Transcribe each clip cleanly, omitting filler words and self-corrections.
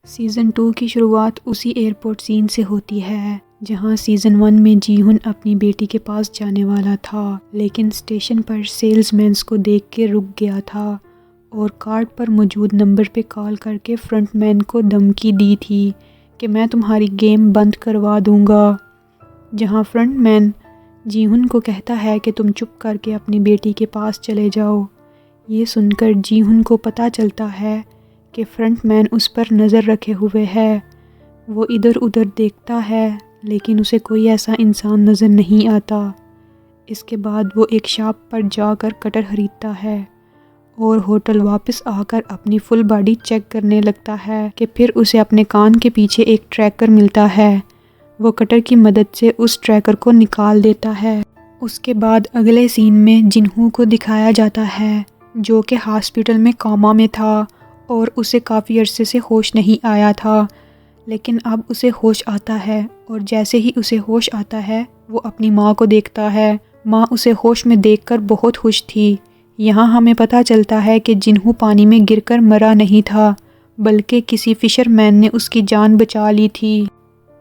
Season 2 की शुरुआत उसी एयरपोर्ट सीन से होती है जहां सीज़न 1 में जीहुन अपनी बेटी के पास जाने वाला था, लेकिन स्टेशन पर सेल्समैन को देख के रुक गया था और कार्ड पर मौजूद नंबर पे कॉल करके फ्रंटमैन को धमकी दी थी कि मैं तुम्हारी गेम बंद करवा दूंगा। जहां फ्रंटमैन जीहुन को कहता है कि तुम चुप करके अपनी बेटी के पास चले जाओ। ये सुनकर जीहुन को पता चलता है कि फ्रंटमैन उस पर नज़र रखे हुए है। वो इधर उधर देखता है लेकिन उसे कोई ऐसा इंसान नज़र नहीं आता। इसके बाद वो एक शॉप पर जाकर कटर ख़रीदता है और होटल वापस आकर अपनी फुल बॉडी चेक करने लगता है कि फिर उसे अपने कान के पीछे एक ट्रैकर मिलता है। वो कटर की मदद से उस ट्रैकर को निकाल देता है। उसके बाद अगले सीन में जिन्हू को दिखाया जाता है जो कि हॉस्पिटल में कोमा में था और उसे काफ़ी अरसे से होश नहीं आया था, लेकिन अब उसे होश आता है और जैसे ही उसे होश आता है वो अपनी माँ को देखता है। माँ उसे होश में देखकर बहुत खुश थी। यहाँ हमें पता चलता है कि जिन्हू पानी में गिरकर मरा नहीं था, बल्कि किसी फिशरमैन ने उसकी जान बचा ली थी।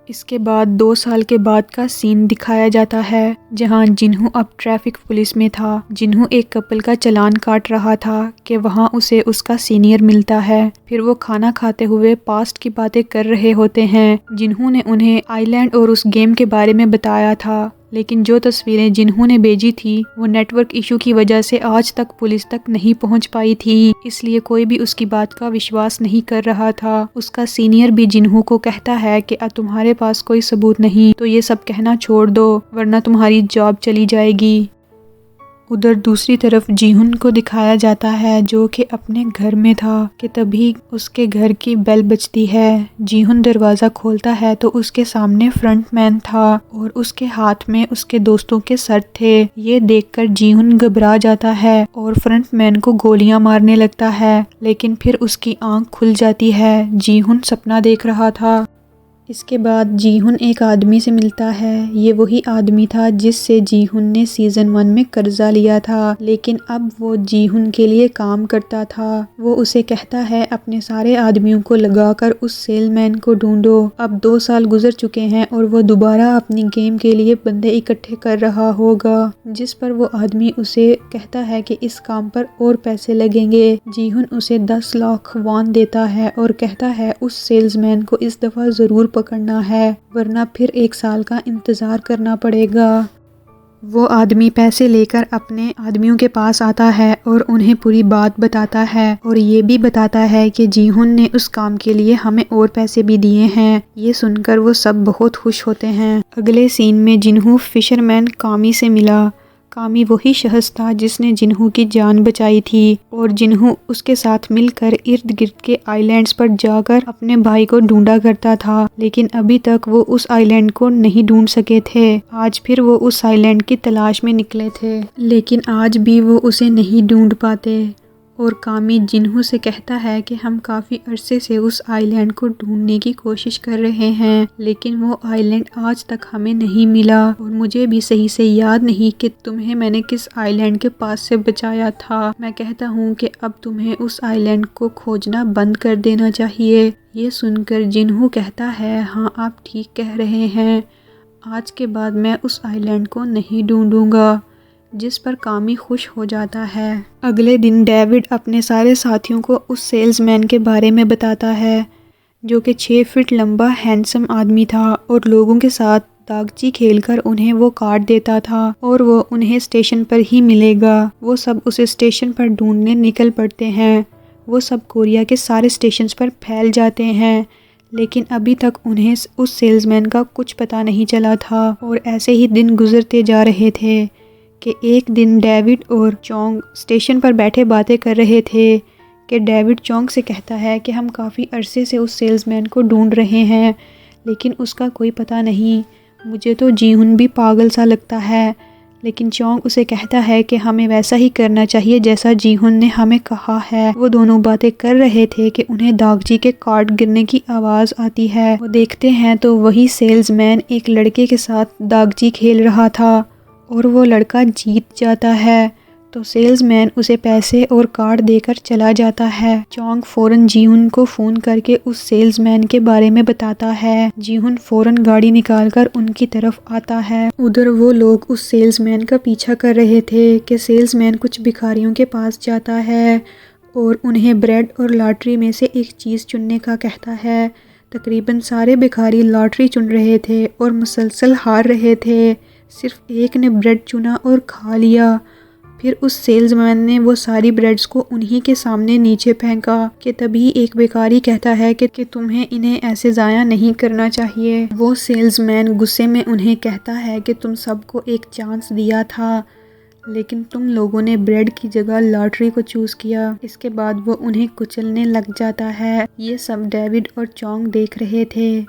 इसके बाद 2 साल के बाद का सीन दिखाया जाता है जहां जिन्हू अब ट्रैफिक पुलिस में था। जिन्हू एक कपल का चालान काट रहा था कि वहां उसे उसका सीनियर मिलता है। फिर वो खाना खाते हुए पास्ट की बातें कर रहे होते हैं। जिन्हू ने उन्हें आइलैंड और उस गेम के बारे में बताया था, लेकिन जो तस्वीरें जिन्हू ने भेजी थी वो नेटवर्क इशू की वजह से आज तक पुलिस तक नहीं पहुंच पाई थी, इसलिए कोई भी उसकी बात का विश्वास नहीं कर रहा था। उसका सीनियर भी जिन्हू को कहता है कि तुम्हारे पास कोई सबूत नहीं तो ये सब कहना छोड़ दो वरना तुम्हारी जॉब चली जाएगी। उधर दूसरी तरफ जीहुन को दिखाया जाता है जो कि अपने घर में था कि तभी उसके घर की बेल बजती है। जीहुन दरवाज़ा खोलता है तो उसके सामने फ्रंटमैन था और उसके हाथ में उसके दोस्तों के सर थे। ये देखकर जीहुन घबरा जाता है और फ्रंटमैन को गोलियां मारने लगता है, लेकिन फिर उसकी आंख खुल जाती है। जीहुन सपना देख रहा था। इसके बाद जीहुन एक आदमी से मिलता है। ये वही आदमी था जिससे जीहुन ने सीज़न 1 में कर्जा लिया था, लेकिन अब वो जीहुन के लिए काम करता था। वो उसे कहता है अपने सारे आदमियों को लगाकर उस सेलमैन को ढूंढो। अब 2 साल गुजर चुके हैं और वो दोबारा अपनी गेम के लिए बंदे इकट्ठे कर रहा होगा, जिस पर वो आदमी उसे कहता है कि इस काम पर और पैसे लगेंगे। जीहुन उसे 10 लाख वान देता है और कहता है उस सेल्समैन को इस दफ़ा ज़रूर पकड़ना है वरना फिर 1 साल का इंतज़ार करना पड़ेगा। वो आदमी पैसे लेकर अपने आदमियों के पास आता है और उन्हें पूरी बात बताता है और ये भी बताता है कि जीहुन ने उस काम के लिए हमें और पैसे भी दिए हैं। ये सुनकर वो सब बहुत खुश होते हैं। अगले सीन में जिन्हू फिशरमैन कामी से मिला। कामी वही शख्स था जिसने जिन्हू की जान बचाई थी और जिन्हू उसके साथ मिलकर इर्द गिर्द के आइलैंड्स पर जाकर अपने भाई को ढूंढा करता था, लेकिन अभी तक वो उस आइलैंड को नहीं ढूंढ सके थे। आज फिर वो उस आइलैंड की तलाश में निकले थे, लेकिन आज भी वो उसे नहीं ढूंढ पाते। और कामी जिन्हू से कहता है कि हम काफ़ी अरसे से उस आइलैंड को ढूंढने की कोशिश कर रहे हैं, लेकिन वो आइलैंड आज तक हमें नहीं मिला और मुझे भी सही से याद नहीं कि तुम्हें मैंने किस आइलैंड के पास से बचाया था। मैं कहता हूँ कि अब तुम्हें उस आइलैंड को खोजना बंद कर देना चाहिए। ये सुनकर जिन्हू कहता है हाँ आप ठीक कह रहे हैं, आज के बाद मैं उस आइलैंड को नहीं ढूंढूंगा, जिस पर कामी खुश हो जाता है। अगले दिन डेविड अपने सारे साथियों को उस सेल्समैन के बारे में बताता है जो कि 6 फीट लंबा हैंडसम आदमी था और लोगों के साथ दागची खेलकर उन्हें वो कार्ड देता था और वो उन्हें स्टेशन पर ही मिलेगा। वो सब उसे स्टेशन पर ढूंढने निकल पड़ते हैं। वो सब कोरिया के सारे स्टेशन पर फैल जाते हैं, लेकिन अभी तक उन्हें उस सेल्समैन का कुछ पता नहीं चला था। और ऐसे ही दिन गुजरते जा रहे थे कि एक दिन डेविड और चोंग स्टेशन पर बैठे बातें कर रहे थे कि डेविड चोंग से कहता है कि हम काफ़ी अरसे से उस सेल्समैन को ढूंढ रहे हैं, लेकिन उसका कोई पता नहीं। मुझे तो जीहुन भी पागल सा लगता है, लेकिन चोंग उसे कहता है कि हमें वैसा ही करना चाहिए जैसा जीहुन ने हमें कहा है। वो दोनों बातें कर रहे थे कि उन्हें दागजी के कार्ड गिरने की आवाज़ आती है। वो देखते हैं तो वही सेल्समैन एक लड़के के साथ दागजी खेल रहा था और वो लड़का जीत जाता है। तो सेल्समैन उसे पैसे और कार्ड देकर चला जाता है। चोंग फौरन जीहुन को फ़ोन करके उस सेल्समैन के बारे में बताता है। जीहुन फौरन गाड़ी निकालकर उनकी तरफ आता है। उधर वो लोग उस सेल्समैन का पीछा कर रहे थे कि सेल्समैन कुछ भिखारियों के पास जाता है और उन्हें ब्रेड और लॉटरी में से एक चीज़ चुनने का कहता है। तकरीबन सारे भिखारी लॉटरी चुन रहे थे और मुसलसल हार रहे थे। सिर्फ एक ने ब्रेड चुना और खा लिया। फिर उस सेल्समैन ने वो सारी ब्रेड्स को उन्हीं के सामने नीचे फेंका कि तभी एक भिखारी कहता है कि तुम्हें इन्हें ऐसे ज़ाया नहीं करना चाहिए। वो सेल्समैन गुस्से में उन्हें कहता है कि तुम सबको एक चांस दिया था, लेकिन तुम लोगों ने ब्रेड की जगह लॉटरी को चूज़ किया। इसके बाद वो उन्हें कुचलने लग जाता है। ये सब डेविड और चोंग देख रहे थे।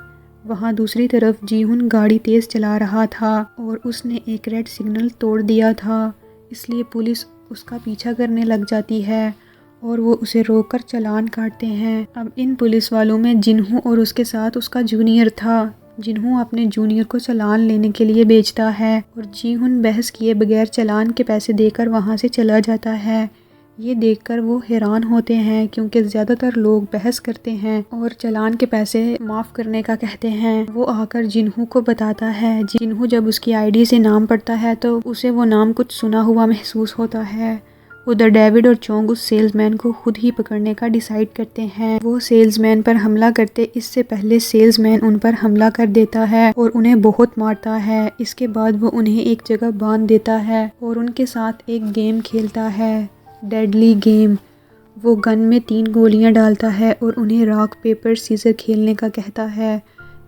वहाँ दूसरी तरफ जीहुन गाड़ी तेज़ चला रहा था और उसने एक रेड सिग्नल तोड़ दिया था, इसलिए पुलिस उसका पीछा करने लग जाती है और वो उसे रोककर चालान काटते हैं। अब इन पुलिस वालों में जिन्हू और उसके साथ उसका जूनियर था। जिन्हू अपने जूनियर को चालान लेने के लिए भेजता है और जीहुन बहस किए बगैर चालान के पैसे देकर वहाँ से चला जाता है। ये देखकर वो हैरान होते हैं क्योंकि ज़्यादातर लोग बहस करते हैं और चालान के पैसे माफ़ करने का कहते हैं। वो आकर जिन्हू को बताता है। जिन्हू जब उसकी आईडी से नाम पढ़ता है तो उसे वो नाम कुछ सुना हुआ महसूस होता है। उधर डेविड और चोंग उस सेल्समैन को खुद ही पकड़ने का डिसाइड करते हैं। वो सेल्समैन पर हमला करते इससे पहले सेल्समैन उन पर हमला कर देता है और उन्हें बहुत मारता है। इसके बाद वो उन्हें एक जगह बांध देता है और उनके साथ एक गेम खेलता है, डेडली गेम। वो गन में 3 गोलियां डालता है और उन्हें रॉक पेपर सीजर खेलने का कहता है।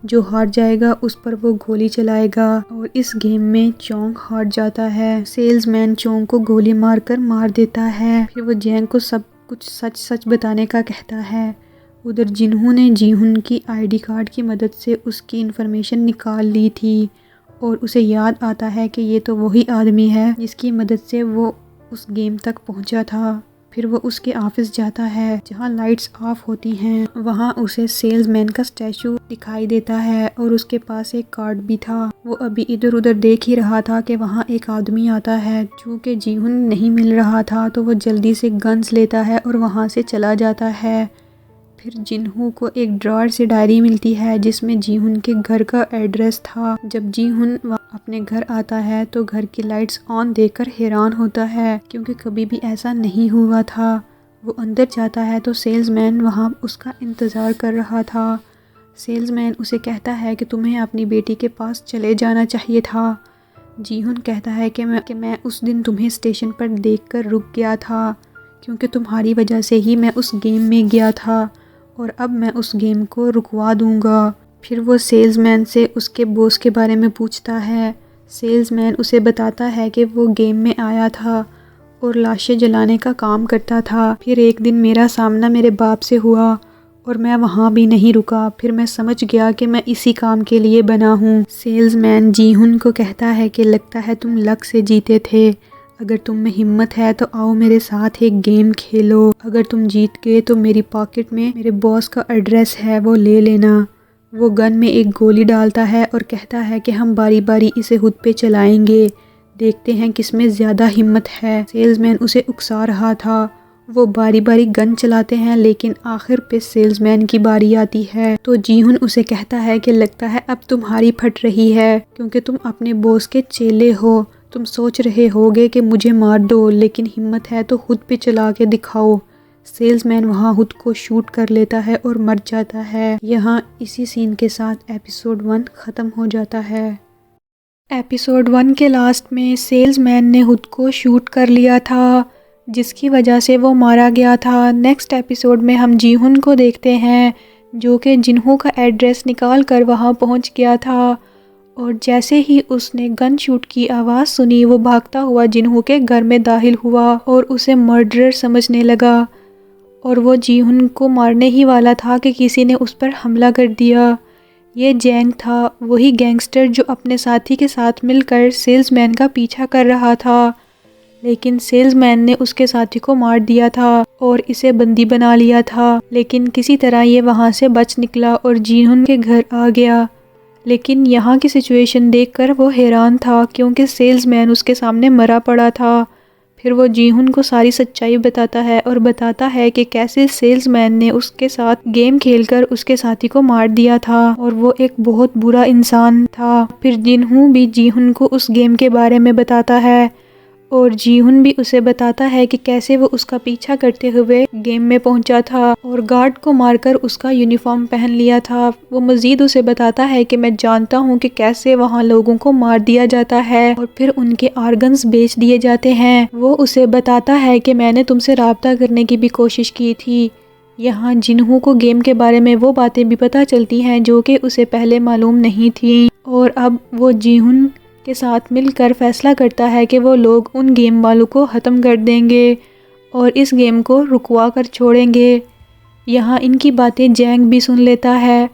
जो हार जाएगा उस पर वो गोली चलाएगा और इस गेम में चोंग हार जाता है। सेल्समैन चोंग को गोली मारकर मार देता है। फिर वो जैंग को सब कुछ सच सच बताने का कहता है। उधर जिन्हू ने जीहुन की आईडी कार्ड की मदद से उसकी इन्फॉर्मेशन निकाल ली थी और उसे याद आता है कि ये तो वही आदमी है जिसकी मदद से वो उस गेम तक पहुंचा था। फिर वो उसके ऑफिस जाता है जहां लाइट्स ऑफ होती हैं। वहां उसे सेल्समैन का स्टैचू दिखाई देता है और उसके पास एक कार्ड भी था। वो अभी इधर उधर देख ही रहा था कि वहां एक आदमी आता है। चूँकि जीहुन नहीं मिल रहा था तो वो जल्दी से गन्स लेता है और वहां से चला जाता है। फिर जिन्हू को एक ड्रॉअर से डायरी मिलती है जिसमें जीहुन के घर का एड्रेस था। जब जीहुन अपने घर आता है तो घर की लाइट्स ऑन देखकर हैरान होता है क्योंकि कभी भी ऐसा नहीं हुआ था। वो अंदर जाता है तो सेल्समैन वहाँ उसका इंतज़ार कर रहा था। सेल्समैन उसे कहता है कि तुम्हें अपनी बेटी के पास चले जाना चाहिए था। जीहुन कहता है कि मैं उस दिन तुम्हें स्टेशन पर देखकर रुक गया था क्योंकि तुम्हारी वजह से ही मैं उस गेम में गया था और अब मैं उस गेम को रुकवा दूंगा। फिर वो सेल्समैन से उसके बॉस के बारे में पूछता है। सेल्समैन उसे बताता है कि वो गेम में आया था और लाशें जलाने का काम करता था। फिर एक दिन मेरा सामना मेरे बाप से हुआ और मैं वहाँ भी नहीं रुका। फिर मैं समझ गया कि मैं इसी काम के लिए बना हूँ। सेल्समैन जीहुन को कहता है कि लगता है तुम लक से जीते थे। अगर तुम में हिम्मत है तो आओ मेरे साथ एक गेम खेलो। अगर तुम जीत गए तो मेरी पॉकेट में मेरे बॉस का एड्रेस है, वो ले लेना। वो गन में एक गोली डालता है और कहता है कि हम बारी बारी इसे खुद पे चलाएंगे, देखते हैं किसमें ज़्यादा हिम्मत है। सेल्समैन उसे उकसा रहा था। वो बारी बारी गन चलाते हैं लेकिन आखिर पे सेल्समैन की बारी आती है तो जीहुन उसे कहता है कि लगता है अब तुम्हारी फट रही है क्योंकि तुम अपने बॉस के चेले हो। तुम सोच रहे होगे कि मुझे मार दो, लेकिन हिम्मत है तो खुद पे चला के दिखाओ। सेल्समैन वहाँ खुद को शूट कर लेता है और मर जाता है। यहाँ इसी सीन के साथ एपिसोड 1 ख़त्म हो जाता है। एपिसोड 1 के लास्ट में सेल्समैन ने खुद को शूट कर लिया था जिसकी वजह से वो मारा गया था। नेक्स्ट एपिसोड में हम जीहुन को देखते हैं जो कि जिन्हू का एड्रेस निकाल कर वहाँ पहुँच गया था और जैसे ही उसने गन शूट की आवाज़ सुनी वो भागता हुआ जिन्हू के घर में दाखिल हुआ और उसे मर्डरर समझने लगा और वो जीहुन को मारने ही वाला था कि किसी ने उस पर हमला कर दिया। ये जैंग था, वही गैंगस्टर जो अपने साथी के साथ मिलकर सेल्समैन का पीछा कर रहा था, लेकिन सेल्समैन ने उसके साथी को मार दिया था और इसे बंदी बना लिया था। लेकिन किसी तरह ये वहाँ से बच निकला और जीहुन के घर आ गया। लेकिन यहाँ की सिचुएशन देखकर वो हैरान था क्योंकि सेल्समैन उसके सामने मरा पड़ा था। फिर वो जीहुन को सारी सच्चाई बताता है और बताता है कि कैसे सेल्समैन ने उसके साथ गेम खेलकर उसके साथी को मार दिया था और वो एक बहुत बुरा इंसान था। फिर जिनहू भी जीहुन को उस गेम के बारे में बताता है और जीहुन भी उसे बताता है कि कैसे वो उसका पीछा करते हुए गेम में पहुंचा था और गार्ड को मारकर उसका यूनिफॉर्म पहन लिया था। वो मजीद उसे बताता है कि मैं जानता हूं कि कैसे वहां लोगों को मार दिया जाता है और फिर उनके ऑर्गन्स बेच दिए जाते हैं। वो उसे बताता है कि मैंने तुमसे राब्ता करने की भी कोशिश की थी। यहाँ जिन्हू को गेम के बारे में वो बातें भी पता चलती हैं जो कि उसे पहले मालूम नहीं थी और अब वो जीहुन के साथ मिलकर फैसला करता है कि वो लोग उन गेम वालों को ख़त्म कर देंगे और इस गेम को रुकवा कर छोड़ेंगे। यहाँ इनकी बातें जैंग भी सुन लेता है।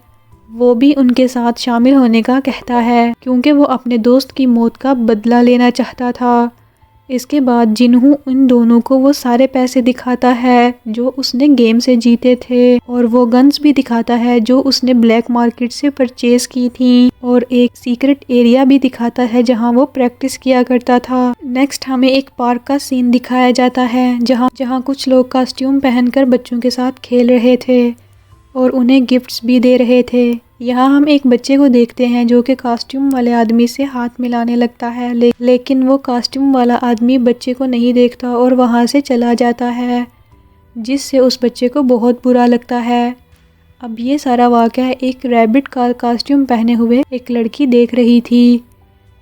वो भी उनके साथ शामिल होने का कहता है क्योंकि वो अपने दोस्त की मौत का बदला लेना चाहता था। इसके बाद जिन्हू इन दोनों को वो सारे पैसे दिखाता है जो उसने गेम से जीते थे और वो गन्स भी दिखाता है जो उसने ब्लैक मार्केट से परचेज की थी और एक सीक्रेट एरिया भी दिखाता है जहां वो प्रैक्टिस किया करता था। नेक्स्ट हमें एक पार्क का सीन दिखाया जाता है जहां कुछ लोग कॉस्ट्यूम पहनकर बच्चों के साथ खेल रहे थे और उन्हें गिफ्ट्स भी दे रहे थे। यहाँ हम एक बच्चे को देखते हैं जो कि कॉस्ट्यूम वाले आदमी से हाथ मिलाने लगता है लेकिन वो कॉस्ट्यूम वाला आदमी बच्चे को नहीं देखता और वहाँ से चला जाता है जिससे उस बच्चे को बहुत बुरा लगता है। अब ये सारा वाक़या एक रैबिट का कॉस्ट्यूम पहने हुए एक लड़की देख रही थी।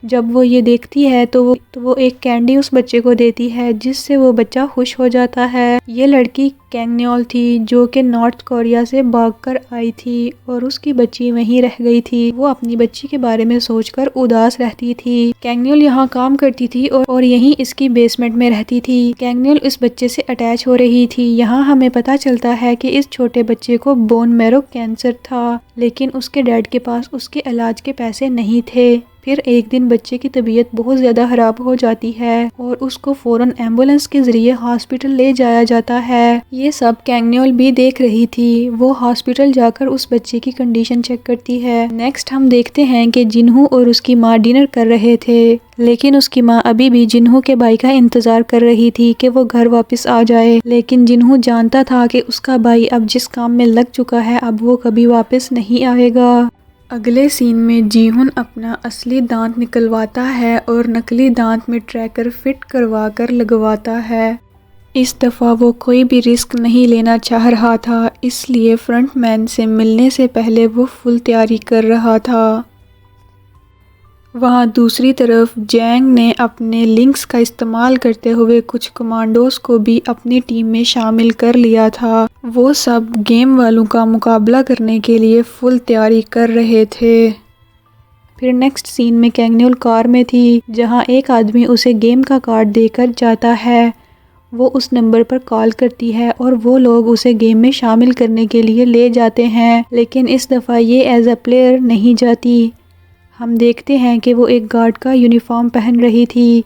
जब वो ये देखती है तो वो एक कैंडी उस बच्चे को देती है जिससे वो बच्चा खुश हो जाता है। ये लड़की कैंगन्योल थी जो कि नॉर्थ कोरिया से भागकर आई थी और उसकी बच्ची वहीं रह गई थी। वो अपनी बच्ची के बारे में सोचकर उदास रहती थी। कैंगन्योल यहाँ काम करती थी और यहीं इसकी बेसमेंट में रहती थी। कैंगन्योल इस बच्चे से अटैच हो रही थी। यहाँ हमें पता चलता है कि इस छोटे बच्चे को बोन मैरो कैंसर था लेकिन उसके डैड के पास उसके इलाज के पैसे नहीं थे। फिर एक दिन बच्चे की तबीयत बहुत ज़्यादा ख़राब हो जाती है और उसको फ़ौरन एम्बुलेंस के ज़रिए हॉस्पिटल ले जाया जाता है। ये सब कैंगन्योल भी देख रही थी। वो हॉस्पिटल जाकर उस बच्चे की कंडीशन चेक करती है। नेक्स्ट हम देखते हैं कि जिन्हू और उसकी माँ डिनर कर रहे थे लेकिन उसकी माँ अभी भी जिन्हू के भाई का इंतज़ार कर रही थी कि वो घर वापस आ जाए। लेकिन जिन्हू जानता था कि उसका भाई अब जिस काम में लग चुका है अब वो कभी वापस नहीं आएगा। अगले सीन में जीहुन अपना असली दांत निकलवाता है और नकली दांत में ट्रैकर फिट करवा कर लगवाता है। इस दफ़ा वो कोई भी रिस्क नहीं लेना चाह रहा था इसलिए फ्रंटमैन से मिलने से पहले वो फुल तैयारी कर रहा था। वहाँ दूसरी तरफ जैंग ने अपने लिंक्स का इस्तेमाल करते हुए कुछ कमांडोज को भी अपनी टीम में शामिल कर लिया था। वो सब गेम वालों का मुकाबला करने के लिए फुल तैयारी कर रहे थे। फिर नेक्स्ट सीन में कैंगन्योल कार में थी जहाँ एक आदमी उसे गेम का कार्ड देकर जाता है। वो उस नंबर पर कॉल करती है और वो लोग उसे गेम में शामिल करने के लिए ले जाते हैं लेकिन इस दफ़ा ये एज अ प्लेयर नहीं जाती। हम देखते हैं कि वो एक गार्ड का यूनिफॉर्म पहन रही थी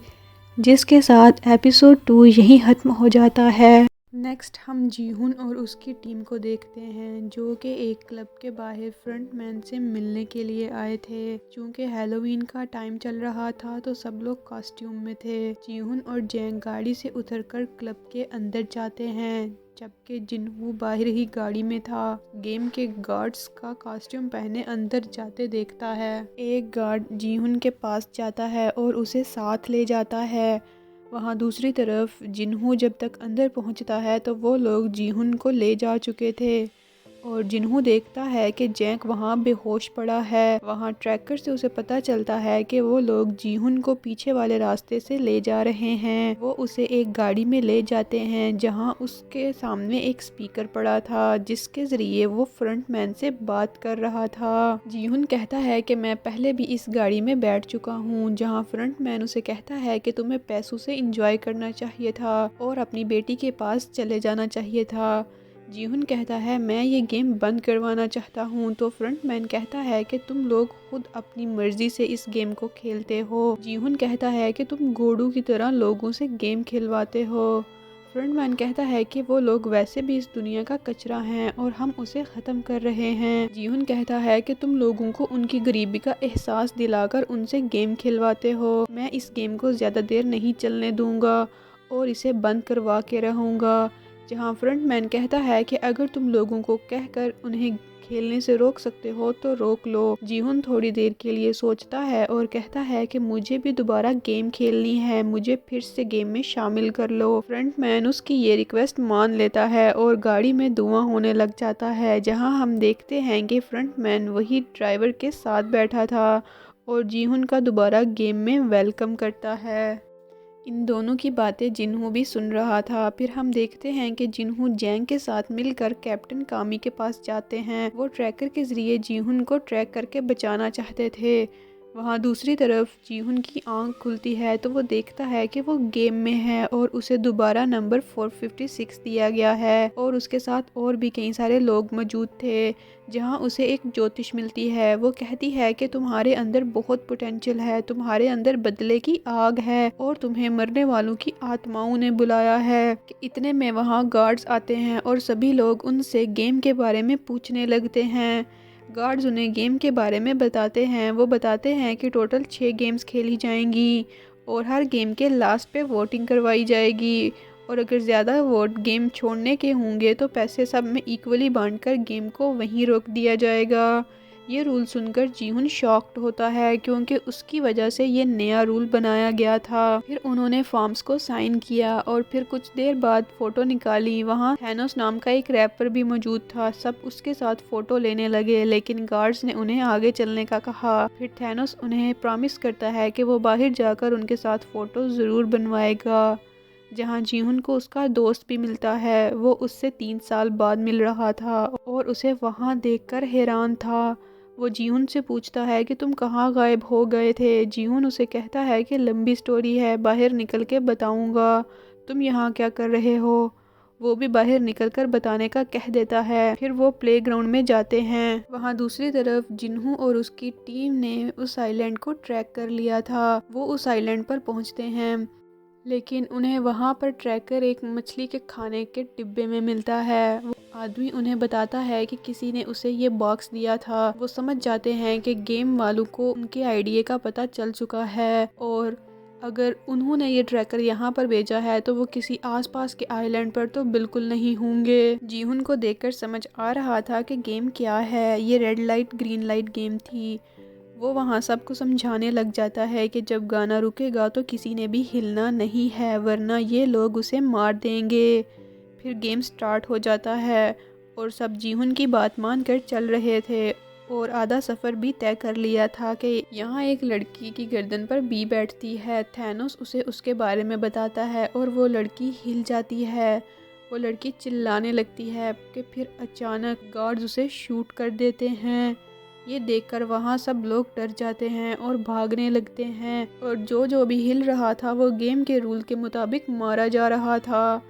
जिसके साथ एपिसोड 2 यहीं ख़त्म हो जाता है। नेक्स्ट हम जीहुन और उसकी टीम को देखते हैं जो कि एक क्लब के बाहर फ्रंटमैन से मिलने के लिए आए थे। चूँकि हैलोवीन का टाइम चल रहा था तो सब लोग कॉस्ट्यूम में थे। जीहुन और जैंग गाड़ी से उतरकर क्लब के अंदर जाते हैं जबकि जिन्हू बाहर ही गाड़ी में था। गेम के गार्ड्स का कॉस्ट्यूम पहने अंदर जाते देखता है। एक गार्ड जीहुन के पास जाता है और उसे साथ ले जाता है। वहाँ दूसरी तरफ जिन्हू जब तक अंदर पहुँचता है तो वो लोग जीहुन को ले जा चुके थे और जिन्हू देखता है कि जैंग वहाँ बेहोश पड़ा है। वहाँ ट्रैकर से उसे पता चलता है कि वो लोग जीहुन को पीछे वाले रास्ते से ले जा रहे हैं। वो उसे एक गाड़ी में ले जाते हैं जहाँ उसके सामने एक स्पीकर पड़ा था जिसके ज़रिए वो फ्रंटमैन से बात कर रहा था। जीहुन कहता है कि मैं पहले भी इस गाड़ी में बैठ चुका हूँ, जहाँ फ्रंटमैन उसे कहता है कि तुम्हें पैसों से इंजॉय करना चाहिए था और अपनी बेटी के पास चले जाना चाहिए था। जीहुन कहता है मैं ये गेम बंद करवाना चाहता हूँ तो फ्रंटमैन कहता है कि तुम लोग खुद अपनी मर्जी से इस गेम को खेलते हो। जीहुन कहता है कि तुम घोड़ों की तरह लोगों से गेम खिलवाते हो। फ्रंटमैन कहता है कि वो लोग वैसे भी इस दुनिया का कचरा हैं और हम उसे ख़त्म कर रहे हैं। जीहुन कहता है कि तुम लोगों को उनकी गरीबी का एहसास दिलाकर उनसे गेम खिलवाते हो। मैं इस गेम को ज़्यादा देर नहीं चलने दूंगा और इसे बंद करवा के रहूँगा। जहाँ फ्रंटमैन कहता है कि अगर तुम लोगों को कहकर उन्हें खेलने से रोक सकते हो तो रोक लो। जीहुन थोड़ी देर के लिए सोचता है और कहता है कि मुझे भी दोबारा गेम खेलनी है, मुझे फिर से गेम में शामिल कर लो। फ्रंटमैन उसकी ये रिक्वेस्ट मान लेता है और गाड़ी में धुआं होने लग जाता है, जहां हम देखते हैं कि फ्रंटमैन वही ड्राइवर के साथ बैठा था और जीहुन का दोबारा गेम में वेलकम करता है। इन दोनों की बातें जिन्हू भी सुन रहा था। फिर हम देखते हैं कि जिन्हू जैंग के साथ मिलकर कैप्टन कामी के पास जाते हैं। वो ट्रैकर के जरिए जीहुन को ट्रैक करके बचाना चाहते थे। वहाँ दूसरी तरफ जीहुन की आंख खुलती है तो वो देखता है कि वो गेम में है और उसे दोबारा नंबर 456 दिया गया है और उसके साथ और भी कई सारे लोग मौजूद थे। जहाँ उसे एक ज्योतिष मिलती है। वो कहती है कि तुम्हारे अंदर बहुत पोटेंशियल है, तुम्हारे अंदर बदले की आग है और तुम्हें मरने वालों की आत्माओं ने बुलाया है। इतने में वहाँ गार्ड्स आते हैं और सभी लोग उनसे गेम के बारे में पूछने लगते हैं। गार्ड्स उन्हें गेम के बारे में बताते हैं। वो बताते हैं कि टोटल 6 गेम्स खेली जाएंगी और हर गेम के लास्ट पे वोटिंग करवाई जाएगी और अगर ज़्यादा वोट गेम छोड़ने के होंगे तो पैसे सब में इक्वली बांटकर गेम को वहीं रोक दिया जाएगा। ये रूल सुनकर जीहुन शॉक्ड होता है क्योंकि उसकी वजह से ये नया रूल बनाया गया था। फिर उन्होंने फॉर्म्स को साइन किया और फिर कुछ देर बाद फ़ोटो निकाली। वहाँ थैनोस नाम का एक रैपर भी मौजूद था। सब उसके साथ फ़ोटो लेने लगे लेकिन गार्ड्स ने उन्हें आगे चलने का कहा। फिर थैनोस उन्हें प्रॉमिस करता है कि वो बाहर जाकर उनके साथ फ़ोटो ज़रूर बनवाएगा। जहाँ जीहुन को उसका दोस्त भी मिलता है। वो उससे 3 साल बाद मिल रहा था और उसे वहाँ देखकर हैरान था। वो जीहुन से पूछता है कि तुम कहाँ गायब हो गए थे। जीहुन उसे कहता है कि लंबी स्टोरी है, बाहर निकल के बताऊंगा, तुम यहाँ क्या कर रहे हो। वो भी बाहर निकलकर बताने का कह देता है। फिर वो प्लेग्राउंड में जाते हैं। वहाँ दूसरी तरफ जिन्हू और उसकी टीम ने उस आइलैंड को ट्रैक कर लिया था। वो उस आइलैंड पर पहुँचते हैं लेकिन उन्हें वहाँ पर ट्रैकर एक मछली के खाने के डिब्बे में मिलता है। वो आदमी उन्हें बताता है कि किसी ने उसे ये बॉक्स दिया था। वो समझ जाते हैं कि गेम वालों को उनके आइडिया का पता चल चुका है और अगर उन्होंने ये ट्रैकर यहाँ पर भेजा है तो वो किसी आसपास के आइलैंड पर तो बिल्कुल नहीं होंगे। जीहुन को देखकर समझ आ रहा था कि गेम क्या है। ये red light green light game थी। वो वहाँ सबको समझाने लग जाता है कि जब गाना रुकेगा तो किसी ने भी हिलना नहीं है वरना ये लोग उसे मार देंगे। फिर गेम स्टार्ट हो जाता है और सब जीहुन की बात मानकर चल रहे थे और आधा सफ़र भी तय कर लिया था कि यहाँ एक लड़की की गर्दन पर बी बैठती है। थैनोस उसे उसके बारे में बताता है और वो लड़की हिल जाती है। वो लड़की चिल्लाने लगती है कि फिर अचानक गार्ड्स उसे शूट कर देते हैं। ये देखकर वहाँ सब लोग डर जाते हैं और भागने लगते हैं और जो जो भी हिल रहा था वो गेम के रूल के मुताबिक मारा जा रहा था।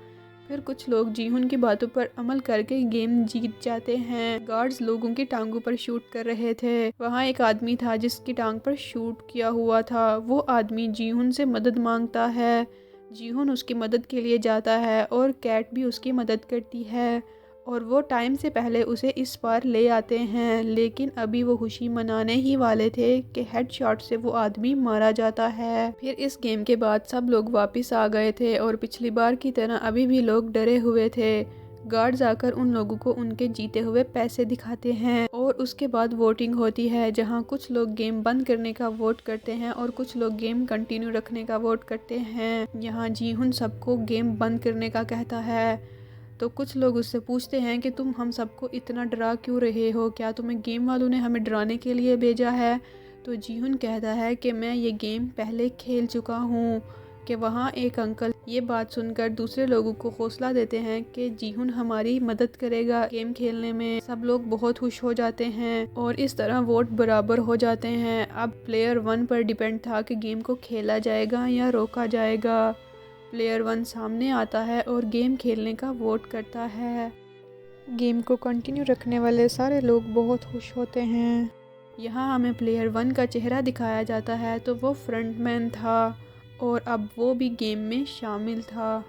फिर कुछ लोग जीहुन की बातों पर अमल करके गेम जीत जाते हैं। गार्ड्स लोगों की टांगों पर शूट कर रहे थे। वहाँ एक आदमी था जिसकी टांग पर शूट किया हुआ था। वो आदमी जीहुन से मदद मांगता है। जीहुन उसकी मदद के लिए जाता है और कैट भी उसकी मदद करती है और वो टाइम से पहले उसे इस पार ले आते हैं। लेकिन अभी वो खुशी मनाने ही वाले थे कि हेडशॉट से वो आदमी मारा जाता है। फिर इस गेम के बाद सब लोग वापस आ गए थे और पिछली बार की तरह अभी भी लोग डरे हुए थे। गार्ड्स आकर उन लोगों को उनके जीते हुए पैसे दिखाते हैं और उसके बाद वोटिंग होती है जहां कुछ लोग गेम बंद करने का वोट करते हैं और कुछ लोग गेम कंटिन्यू रखने का वोट करते हैं। यहाँ जीहुन सबको गेम बंद करने का कहता है तो कुछ लोग उससे पूछते हैं कि तुम हम सबको इतना डरा क्यों रहे हो, क्या तुम्हें गेम वालों ने हमें डराने के लिए भेजा है। तो जीहुन कहता है कि मैं ये गेम पहले खेल चुका हूँ। कि वहाँ एक अंकल ये बात सुनकर दूसरे लोगों को हौसला देते हैं कि जीहुन हमारी मदद करेगा गेम खेलने में। सब लोग बहुत खुश हो जाते हैं और इस तरह वोट बराबर हो जाते हैं। अब प्लेयर 1 पर डिपेंड था कि गेम को खेला जाएगा या रोका जाएगा। प्लेयर 1 सामने आता है और गेम खेलने का वोट करता है। गेम को कंटिन्यू रखने वाले सारे लोग बहुत खुश होते हैं। यहाँ हमें प्लेयर 1 का चेहरा दिखाया जाता है तो वो फ्रंटमैन था और अब वो भी गेम में शामिल था।